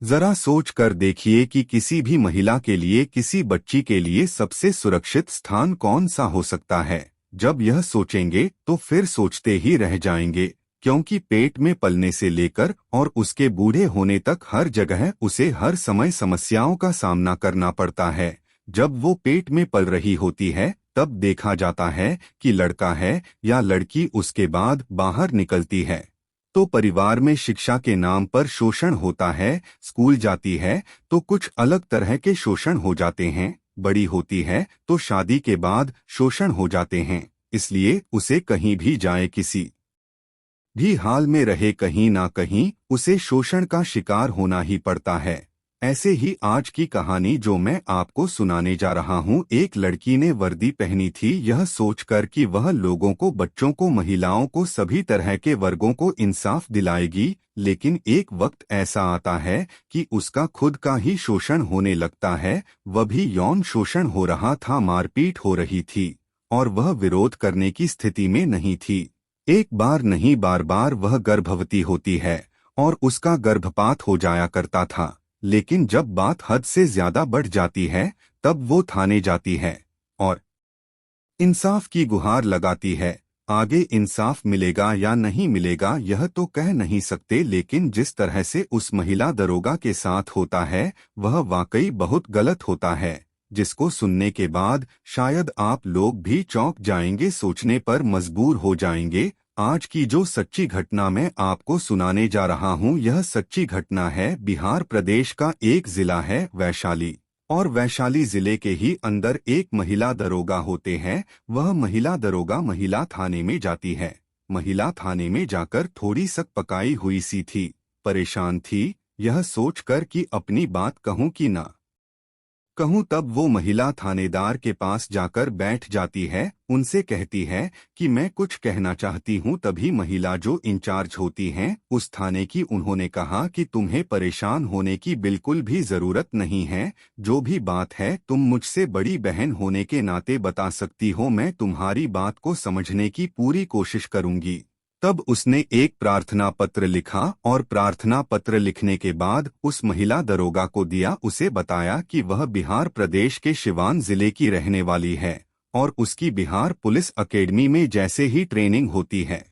जरा सोच कर देखिए कि किसी भी महिला के लिए, किसी बच्ची के लिए सबसे सुरक्षित स्थान कौन सा हो सकता है। जब यह सोचेंगे तो फिर सोचते ही रह जाएंगे, क्योंकि पेट में पलने से लेकर और उसके बूढ़े होने तक हर जगह उसे हर समय समस्याओं का सामना करना पड़ता है। जब वो पेट में पल रही होती है तब देखा जाता है कि लड़का है या लड़की उसके बाद बाहर निकलती है तो परिवार में शिक्षा के नाम पर शोषण होता है, स्कूल जाती है तो कुछ अलग तरह के शोषण हो जाते हैं, बड़ी होती है तो शादी के बाद शोषण हो जाते हैं। इसलिए उसे कहीं भी जाए, किसी भी हाल में रहे, कहीं ना कहीं उसे शोषण का शिकार होना ही पड़ता है। ऐसे ही आज की कहानी जो मैं आपको सुनाने जा रहा हूँ, एक लड़की ने वर्दी पहनी थी यह सोचकर कि वह लोगों को, बच्चों को, महिलाओं को, सभी तरह के वर्गों को इंसाफ दिलाएगी। लेकिन एक वक्त ऐसा आता है कि उसका खुद का ही शोषण होने लगता है। वह भी यौन शोषण हो रहा था, मारपीट हो रही थी और वह विरोध करने की स्थिति में नहीं थी। एक बार नहीं, बार बार वह गर्भवती होती है और उसका गर्भपात हो जाया करता था। लेकिन जब बात हद से ज्यादा बढ़ जाती है तब वो थाने जाती है और इंसाफ की गुहार लगाती है। आगे इंसाफ मिलेगा या नहीं मिलेगा यह तो कह नहीं सकते, लेकिन जिस तरह से उस महिला दरोगा के साथ होता है वह वाकई बहुत गलत होता है, जिसको सुनने के बाद शायद आप लोग भी चौंक जाएंगे, सोचने पर मजबूर हो जाएंगे। आज की जो सच्ची घटना मैं आपको सुनाने जा रहा हूँ, यह सच्ची घटना है। बिहार प्रदेश का एक जिला है वैशाली, और वैशाली जिले के ही अंदर एक महिला दरोगा होते हैं। वह महिला दरोगा महिला थाने में जाती है। महिला थाने में जाकर थोड़ी सक पकाई हुई सी थी, परेशान थी, यह सोचकर कि अपनी बात कहूँ कि ना कहूँ। तब वो महिला थानेदार के पास जाकर बैठ जाती है, उनसे कहती है कि मैं कुछ कहना चाहती हूँ। तभी महिला जो इंचार्ज होती हैं उस थाने की, उन्होंने कहा कि तुम्हें परेशान होने की बिल्कुल भी जरूरत नहीं है। जो भी बात है तुम मुझसे बड़ी बहन होने के नाते बता सकती हो, मैं तुम्हारी बात को समझने की पूरी कोशिश करूंगी। तब उसने एक प्रार्थना पत्र लिखा और प्रार्थना पत्र लिखने के बाद उस महिला दरोगा को दिया। उसे बताया कि वह बिहार प्रदेश के सिवान जिले की रहने वाली है और उसकी बिहार पुलिस एकेडमी में जैसे ही ट्रेनिंग होती है,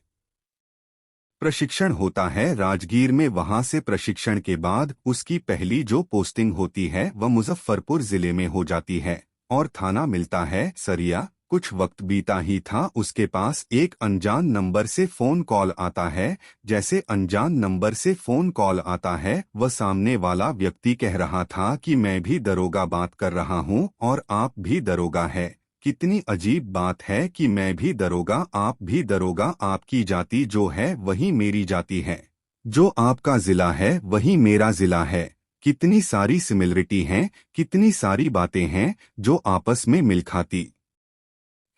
प्रशिक्षण होता है राजगीर में, वहां से प्रशिक्षण के बाद उसकी पहली जो पोस्टिंग होती है वह मुजफ्फरपुर जिले में हो जाती है और थाना मिलता है सरिया। कुछ वक्त बीता ही था, उसके पास एक अनजान नंबर से फोन कॉल आता है। जैसे अनजान नंबर से फोन कॉल आता है, वह सामने वाला व्यक्ति कह रहा था कि मैं भी दरोगा बात कर रहा हूं और आप भी दरोगा है। कितनी अजीब बात है कि मैं भी दरोगा, आप भी दरोगा, आपकी जाति जो है वही मेरी जाति है, जो आपका जिला है वही मेरा जिला है। कितनी सारी सिमिलरिटी हैं, कितनी सारी बातें हैं जो आपस में मिल खाती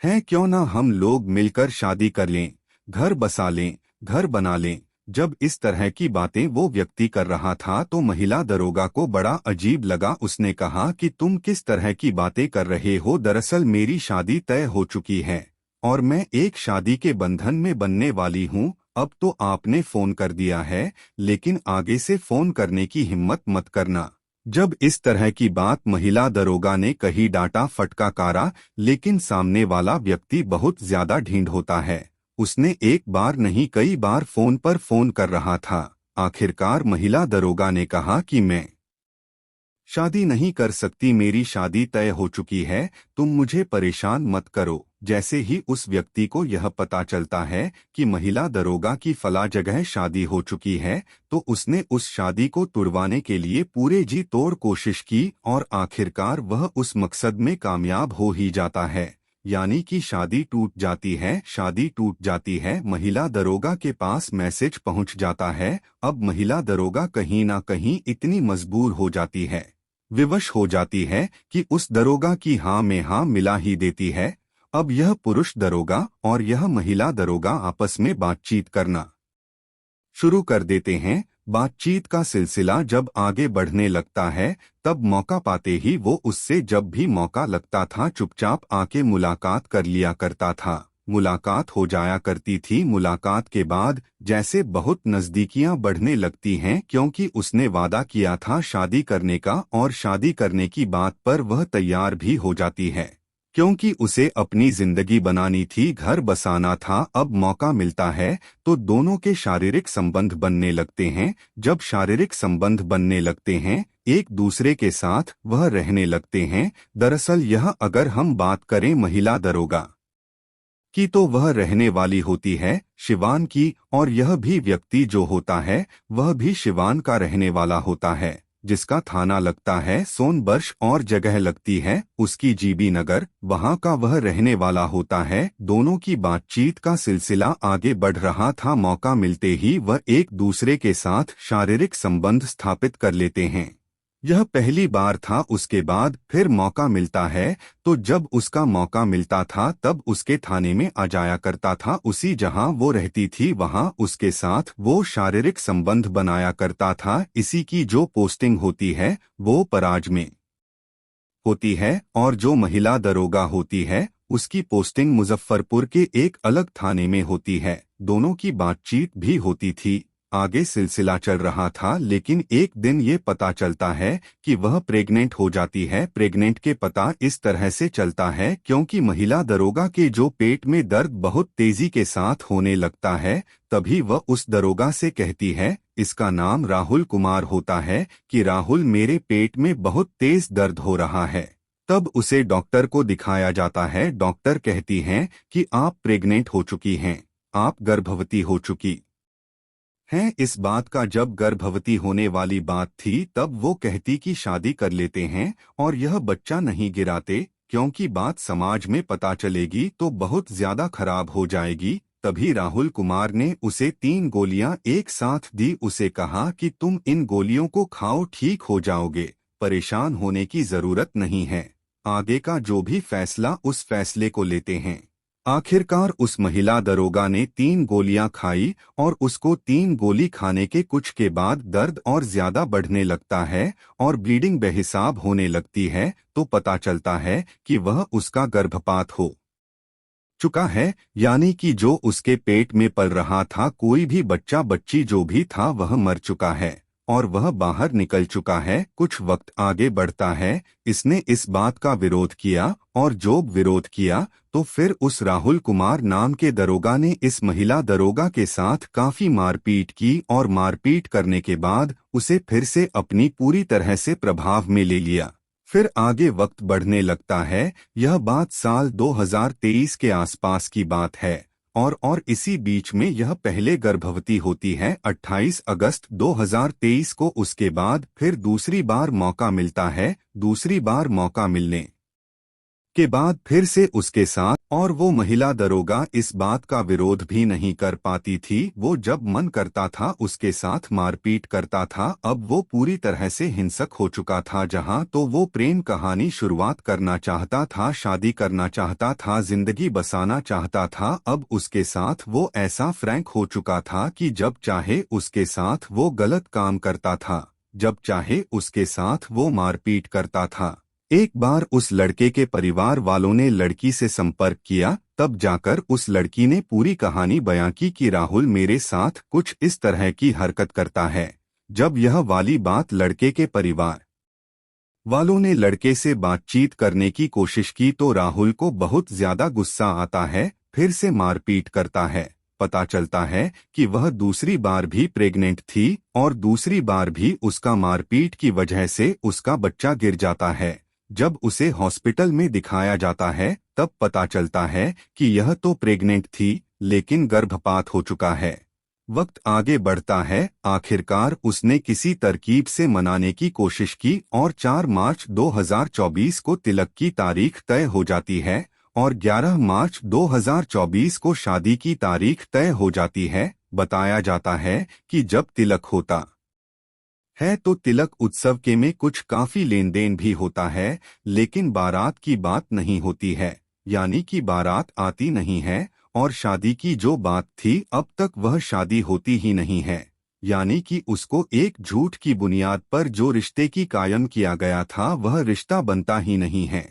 हैं। क्यों ना हम लोग मिलकर शादी कर लें, घर बसा लें, घर बना लें। जब इस तरह की बातें वो व्यक्ति कर रहा था तो महिला दरोगा को बड़ा अजीब लगा। उसने कहा कि तुम किस तरह की बातें कर रहे हो, दरअसल मेरी शादी तय हो चुकी है और मैं एक शादी के बंधन में बनने वाली हूँ। अब तो आपने फोन कर दिया है, लेकिन आगे से फोन करने की हिम्मत मत करना। जब इस तरह की बात महिला दरोगा ने कही, डांटा फटकारा, लेकिन सामने वाला व्यक्ति बहुत ज्यादा ढीठ होता है। उसने एक बार नहीं कई बार फोन पर फोन कर रहा था। आखिरकार महिला दरोगा ने कहा कि मैं शादी नहीं कर सकती, मेरी शादी तय हो चुकी है, तुम मुझे परेशान मत करो। जैसे ही उस व्यक्ति को यह पता चलता है कि महिला दरोगा की फला जगह शादी हो चुकी है तो उसने उस शादी को तुड़वाने के लिए पूरे जी तोड़ कोशिश की और आखिरकार वह उस मकसद में कामयाब हो ही जाता है। यानी कि शादी टूट जाती है, शादी टूट जाती है। महिला दरोगा के पास मैसेज पहुंच जाता है। अब महिला दरोगा कहीं ना कहीं इतनी मजबूर हो जाती है, विवश हो जाती है कि उस दरोगा की हाँ में हाँ मिला ही देती है। अब यह पुरुष दरोगा और यह महिला दरोगा आपस में बातचीत करना शुरू कर देते हैं। बातचीत का सिलसिला जब आगे बढ़ने लगता है तब मौका पाते ही वो उससे जब भी मौका लगता था चुपचाप आके मुलाकात कर लिया करता था। मुलाकात हो जाया करती थी। मुलाकात के बाद जैसे बहुत नजदीकियां बढ़ने लगती हैं, क्योंकि उसने वादा किया था शादी करने का और शादी करने की बात पर वह तैयार भी हो जाती है, क्योंकि उसे अपनी जिंदगी बनानी थी, घर बसाना था। अब मौका मिलता है तो दोनों के शारीरिक संबंध बनने लगते हैं। जब शारीरिक संबंध बनने लगते हैं, एक दूसरे के साथ वह रहने लगते हैं। दरअसल यह अगर हम बात करें महिला दरोगा की, तो वह रहने वाली होती है शिवान की, और यह भी व्यक्ति जो होता है वह भी शिवान का रहने वाला होता है, जिसका थाना लगता है सोनबर्ष और जगह लगती है उसकी जीबी नगर, वहां का वह रहने वाला होता है। दोनों की बातचीत का सिलसिला आगे बढ़ रहा था। मौका मिलते ही वह एक दूसरे के साथ शारीरिक संबंध स्थापित कर लेते हैं। यह पहली बार था। उसके बाद फिर मौका मिलता है, तो जब उसका मौका मिलता था तब उसके थाने में आ जाया करता था। उसी जहां वो रहती थी वहां उसके साथ वो शारीरिक संबंध बनाया करता था। इसी की जो पोस्टिंग होती है वो पराज में होती है, और जो महिला दरोगा होती है उसकी पोस्टिंग मुजफ्फरपुर के एक अलग थाने में होती है। दोनों की बातचीत भी होती थी, आगे सिलसिला चल रहा था। लेकिन एक दिन ये पता चलता है कि वह प्रेग्नेंट हो जाती है। प्रेग्नेंट के पता इस तरह से चलता है क्योंकि महिला दरोगा के जो पेट में दर्द बहुत तेजी के साथ होने लगता है। तभी वह उस दरोगा से कहती है, इसका नाम राहुल कुमार होता है, कि राहुल मेरे पेट में बहुत तेज दर्द हो रहा है। तब उसे डॉक्टर को दिखाया जाता है। डॉक्टर कहती हैं कि आप प्रेग्नेंट हो चुकी हैं, आप गर्भवती हो चुकी हैं। इस बात का जब गर्भवती होने वाली बात थी तब वो कहती कि शादी कर लेते हैं और यह बच्चा नहीं गिराते, क्योंकि बात समाज में पता चलेगी तो बहुत ज्यादा खराब हो जाएगी। तभी राहुल कुमार ने उसे 3 गोलियां एक साथ दी। उसे कहा कि तुम इन गोलियों को खाओ, ठीक हो जाओगे, परेशान होने की जरूरत नहीं है। आगे का जो भी फैसला उस फैसले को लेते हैं। आखिरकार उस महिला दरोगा ने 3 गोलियां खाई और उसको 3 गोली खाने के कुछ के बाद दर्द और ज्यादा बढ़ने लगता है और ब्लीडिंग बेहिसाब होने लगती है। तो पता चलता है कि वह उसका गर्भपात हो चुका है, यानी कि जो उसके पेट में पल रहा था कोई भी बच्चा बच्ची जो भी था वह मर चुका है और वह बाहर निकल चुका है। कुछ वक्त आगे बढ़ता है, इसने इस बात का विरोध किया और जब विरोध किया तो फिर उस राहुल कुमार नाम के दरोगा ने इस महिला दरोगा के साथ काफी मारपीट की और मारपीट करने के बाद उसे फिर से अपनी पूरी तरह से प्रभाव में ले लिया। फिर आगे वक्त बढ़ने लगता है। यह बात साल 2023 के आसपास की बात है और इसी बीच में यह पहले गर्भवती होती है 28 अगस्त 2023 को। उसके बाद फिर दूसरी बार मौका मिलता है। दूसरी बार मौका मिलने के बाद फिर से उसके साथ, और वो महिला दरोगा इस बात का विरोध भी नहीं कर पाती थी। वो जब मन करता था उसके साथ मारपीट करता था। अब वो पूरी तरह से हिंसक हो चुका था। जहां तो वो प्रेम कहानी शुरुआत करना चाहता था, शादी करना चाहता था, जिंदगी बसाना चाहता था। अब उसके साथ वो ऐसा फ्रैंक हो चुका था कि जब चाहे उसके साथ वो गलत काम करता था, जब चाहे उसके साथ वो मारपीट करता था। एक बार उस लड़के के परिवार वालों ने लड़की से संपर्क किया, तब जाकर उस लड़की ने पूरी कहानी बयां की कि राहुल मेरे साथ कुछ इस तरह की हरकत करता है। जब यह वाली बात लड़के के परिवार वालों ने लड़के से बातचीत करने की कोशिश की तो राहुल को बहुत ज्यादा गुस्सा आता है, फिर से मारपीट करता है। पता चलता है कि वह दूसरी बार भी प्रेग्नेंट थी और दूसरी बार भी उसका मारपीट की वजह से उसका बच्चा गिर जाता है। जब उसे हॉस्पिटल में दिखाया जाता है तब पता चलता है कि यह तो प्रेग्नेंट थी लेकिन गर्भपात हो चुका है। वक्त आगे बढ़ता है। आखिरकार उसने किसी तरकीब से मनाने की कोशिश की और 4 मार्च 2024 को तिलक की तारीख तय हो जाती है और 11 मार्च 2024 को शादी की तारीख तय हो जाती है। बताया जाता है कि जब तिलक होता है तो तिलक उत्सव के में कुछ काफी लेन देन भी होता है, लेकिन बारात की बात नहीं होती है, यानी कि बारात आती नहीं है। और शादी की जो बात थी अब तक वह शादी होती ही नहीं है, यानी कि उसको एक झूठ की बुनियाद पर जो रिश्ते की कायम किया गया था वह रिश्ता बनता ही नहीं है।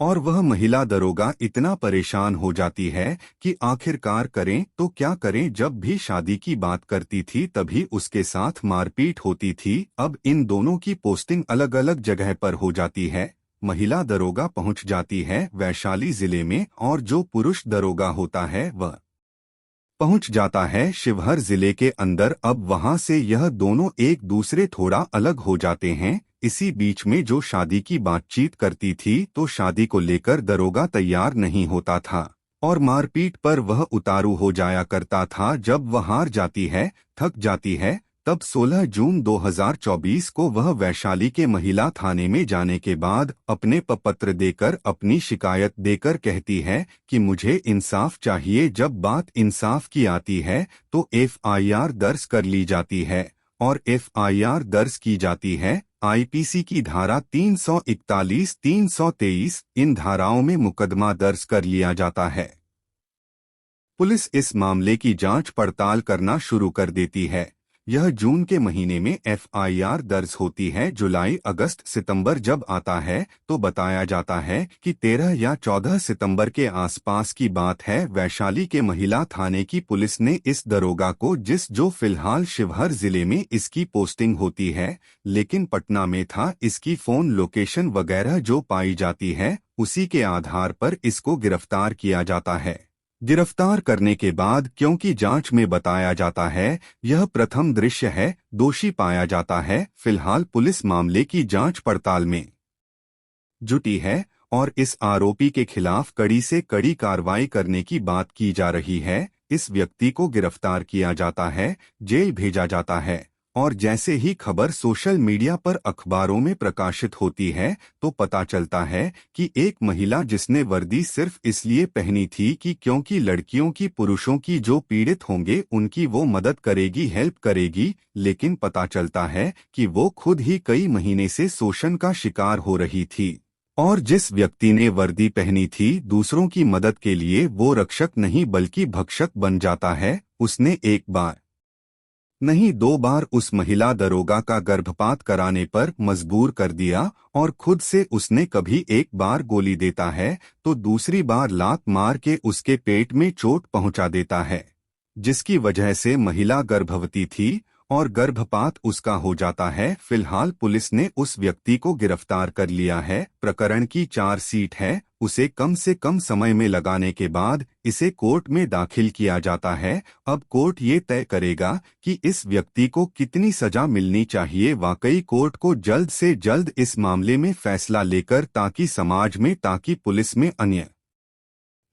और वह महिला दरोगा इतना परेशान हो जाती है कि आखिरकार करें तो क्या करें। जब भी शादी की बात करती थी तभी उसके साथ मारपीट होती थी। अब इन दोनों की पोस्टिंग अलग अलग जगह पर हो जाती है। महिला दरोगा पहुंच जाती है वैशाली जिले में और जो पुरुष दरोगा होता है वह पहुंच जाता है शिवहर जिले के अंदर। अब वहां से यह दोनों एक दूसरे थोड़ा अलग हो जाते हैं। इसी बीच में जो शादी की बातचीत करती थी तो शादी को लेकर दरोगा तैयार नहीं होता था और मारपीट पर वह उतारू हो जाया करता था। जब वह हार जाती है, थक जाती है, तब 16 जून 2024 को वह वैशाली के महिला थाने में जाने के बाद अपने पत्र देकर अपनी शिकायत देकर कहती है कि मुझे इंसाफ चाहिए। जब बात इंसाफ की आती है तो एफआईआर दर्ज कर ली जाती है और एफआईआर दर्ज की जाती है आईपीसी की धारा 341, 323 इन धाराओं में मुकदमा दर्ज कर लिया जाता है। पुलिस इस मामले की जांच पड़ताल करना शुरू कर देती है। यह जून के महीने में एफआईआर दर्ज होती है। जुलाई, अगस्त, सितंबर जब आता है तो बताया जाता है कि 13 या 14 सितंबर के आसपास की बात है। वैशाली के महिला थाने की पुलिस ने इस दरोगा को जो फिलहाल शिवहर जिले में इसकी पोस्टिंग होती है लेकिन पटना में था, इसकी फोन लोकेशन वगैरह जो पाई जाती है उसी के आधार पर इसको गिरफ्तार किया जाता है। गिरफ्तार करने के बाद क्योंकि जांच में बताया जाता है यह प्रथम दृश्य है, दोषी पाया जाता है। फिलहाल पुलिस मामले की जांच पड़ताल में जुटी है और इस आरोपी के खिलाफ कड़ी से कड़ी कार्रवाई करने की बात की जा रही है। इस व्यक्ति को गिरफ्तार किया जाता है, जेल भेजा जाता है और जैसे ही खबर सोशल मीडिया पर अखबारों में प्रकाशित होती है तो पता चलता है कि एक महिला जिसने वर्दी सिर्फ इसलिए पहनी थी कि क्योंकि लड़कियों की, पुरुषों की जो पीड़ित होंगे उनकी वो मदद करेगी, हेल्प करेगी, लेकिन पता चलता है कि वो खुद ही कई महीने से शोषण का शिकार हो रही थी। और जिस व्यक्ति ने वर्दी पहनी थी दूसरों की मदद के लिए, वो रक्षक नहीं बल्कि भक्षक बन जाता है। उसने एक बार नहीं 2 बार उस महिला दरोगा का गर्भपात कराने पर मजबूर कर दिया और खुद से उसने कभी एक बार गोली देता है तो दूसरी बार लात मार के उसके पेट में चोट पहुंचा देता है, जिसकी वजह से महिला गर्भवती थी और गर्भपात उसका हो जाता है। फिलहाल पुलिस ने उस व्यक्ति को गिरफ्तार कर लिया है। प्रकरण की चार्जशीट है, उसे कम से कम समय में लगाने के बाद इसे कोर्ट में दाखिल किया जाता है। अब कोर्ट ये तय करेगा कि इस व्यक्ति को कितनी सजा मिलनी चाहिए। वाकई कोर्ट को जल्द से जल्द इस मामले में फैसला लेकर ताकि समाज में, ताकि पुलिस में अन्य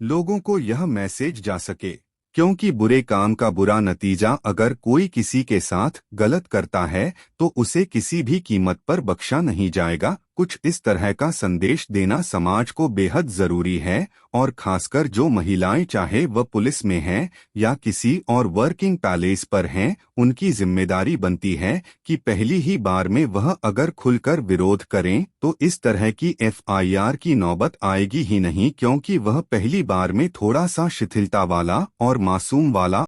लोगों को यह मैसेज जा सके, क्योंकि बुरे काम का बुरा नतीजा अगर कोई किसी के साथ गलत करता है तो उसे किसी भी कीमत पर बख्शा नहीं जाएगा। कुछ इस तरह का संदेश देना समाज को बेहद जरूरी है और खासकर जो महिलाएं चाहे वह पुलिस में हैं या किसी और वर्किंग पैलेस पर हैं, उनकी जिम्मेदारी बनती है कि पहली ही बार में वह अगर खुलकर विरोध करें तो इस तरह की एफआईआर की नौबत आएगी ही नहीं, क्योंकि वह पहली बार में थोड़ा सा शिथिलता वाला और मासूम वाला